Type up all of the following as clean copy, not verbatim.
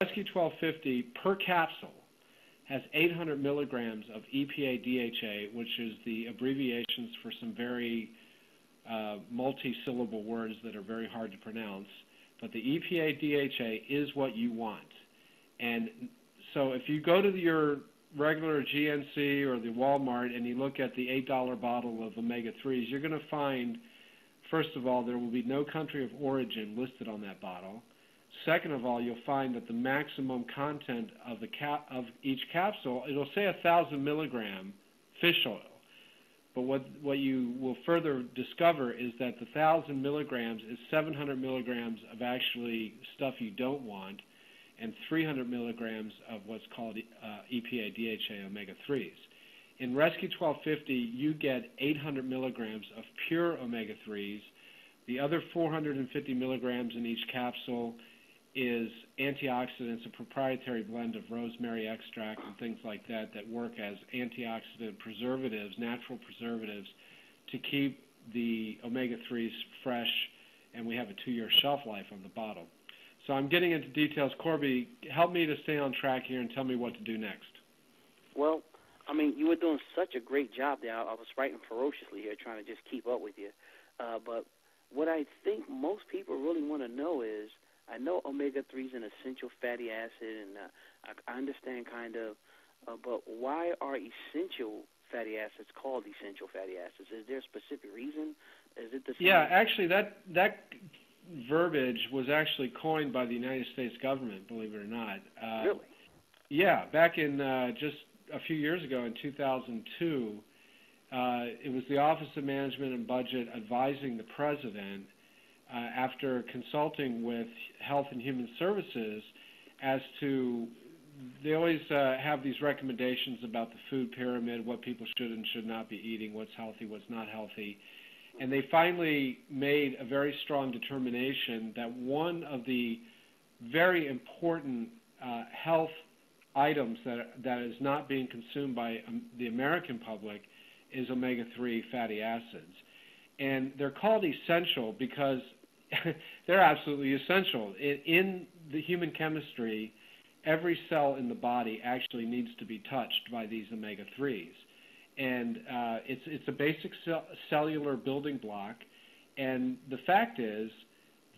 Rescue 1250 per capsule has 800 milligrams of EPA DHA, which is the abbreviations for some very multi-syllable words that are very hard to pronounce. But the EPA DHA is what you want. And so if you go to your regular GNC or the Walmart and you look at the $8 bottle of omega-3s, you're going to find, first of all, there will be no country of origin listed on that bottle. Second of all, you'll find that the maximum content of each capsule, it'll say 1,000 milligram fish oil. But what you will further discover is that the 1,000 milligrams is 700 milligrams of actually stuff you don't want, and 300 milligrams of what's called EPA DHA omega-3s. In Rescue 1250, you get 800 milligrams of pure omega-3s. The other 450 milligrams in each capsule is antioxidants, a proprietary blend of rosemary extract and things like that that work as antioxidant preservatives, natural preservatives, to keep the omega-3s fresh, and we have a 2-year shelf life on the bottle. So I'm getting into details. Corby, help me to stay on track here and tell me what to do next. Well, I mean, you were doing such a great job there. I was writing ferociously here trying to just keep up with you. But what I think most people really want to know is, I know omega-3 is an essential fatty acid, and I understand kind of, but why are essential fatty acids called essential fatty acids? Is there a specific reason? Is it the same? Yeah, actually, that verbiage was actually coined by the United States government, believe it or not. Really? Yeah, back in just a few years ago in 2002, it was the Office of Management and Budget advising the President after consulting with Health and Human Services as to, they always have these recommendations about the food pyramid, what people should and should not be eating, what's healthy, what's not healthy. And they finally made a very strong determination that one of the very important health items that is not being consumed by the American public is omega-3 fatty acids. And they're called essential because they're absolutely essential. In the human chemistry, every cell in the body actually needs to be touched by these omega-3s. And it's a basic cellular building block. And the fact is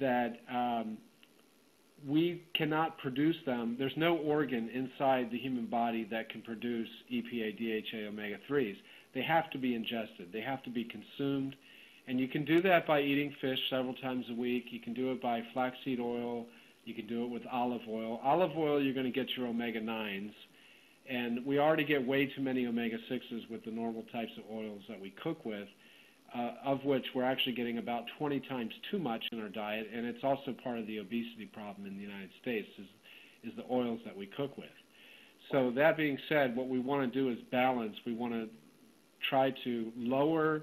that we cannot produce them. There's no organ inside the human body that can produce EPA, DHA, omega-3s. They have to be ingested. They have to be consumed. And you can do that by eating fish several times a week. You can do it by flaxseed oil. You can do it with olive oil. Olive oil, you're going to get your omega-9s. And we already get way too many omega-6s with the normal types of oils that we cook with, of which we're actually getting about 20 times too much in our diet. And it's also part of the obesity problem in the United States is the oils that we cook with. So that being said, what we want to do is balance. We want to try to lower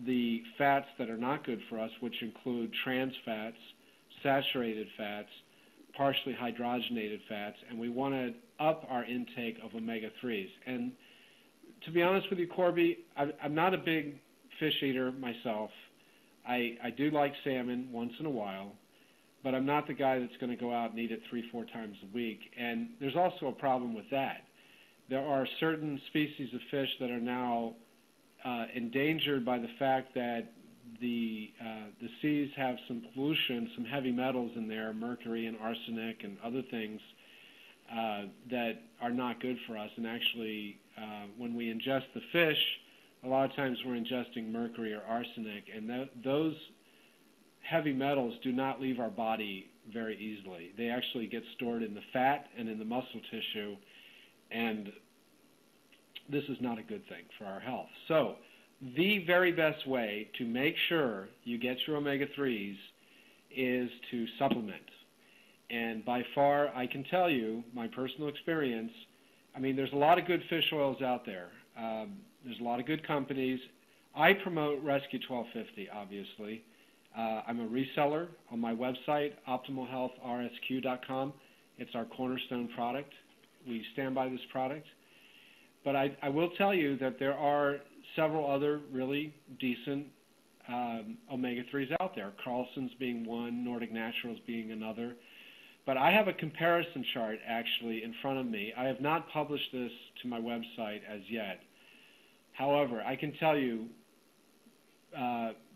the fats that are not good for us, which include trans fats, saturated fats, partially hydrogenated fats, and we want to up our intake of omega-3s. And to be honest with you, Corby, I'm not a big fish eater myself. I do like salmon once in a while, but I'm not the guy that's going to go out and eat it 3-4 times a week. And there's also a problem with that. There are certain species of fish that are now endangered by the fact that the seas have some pollution, some heavy metals in there, mercury and arsenic and other things that are not good for us. And actually, when we ingest the fish, a lot of times we're ingesting mercury or arsenic, and those heavy metals do not leave our body very easily. They actually get stored in the fat and in the muscle tissue, and this is not a good thing for our health. So the very best way to make sure you get your omega-3s is to supplement. And by far, I can tell you, my personal experience, I mean, there's a lot of good fish oils out there. There's a lot of good companies. I promote Rescue 1250, obviously. I'm a reseller on my website, optimalhealthrsq.com. It's our cornerstone product. We stand by this product. But I will tell you that there are several other really decent omega-3s out there, Carlson's being one, Nordic Naturals being another. But I have a comparison chart actually in front of me. I have not published this to my website as yet. However, I can tell you,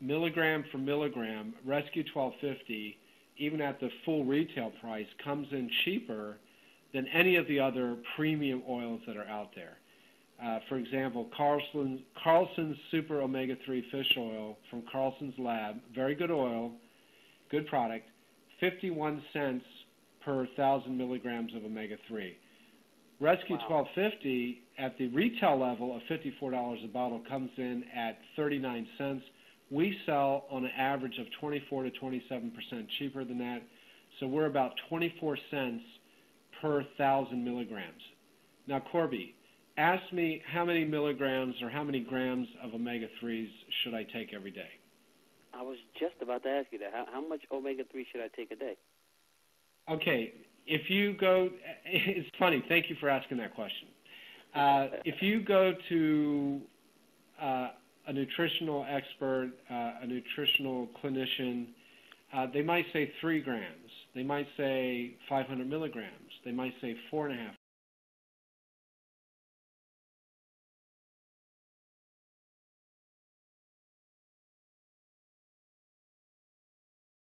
milligram for milligram, Rescue 1250, even at the full retail price, comes in cheaper than any of the other premium oils that are out there. For example, Carlson's Super Omega-3 Fish Oil from Carlson's Lab, very good oil, good product, 51 cents per 1,000 milligrams of omega-3. Rescue 1250 at the retail level of $54 a bottle comes in at 39 cents. We sell on an average of 24 to 27% cheaper than that, so we're about 24 cents per 1,000 milligrams. Now, Corby, ask me how many milligrams or how many grams of omega-3s should I take every day? I was just about to ask you that. How much omega-3 should I take a day? Okay, if you go, it's funny, thank you for asking that question. If you go to a nutritional expert, a nutritional clinician, they might say 3 grams. They might say 500 milligrams. They might say 4.5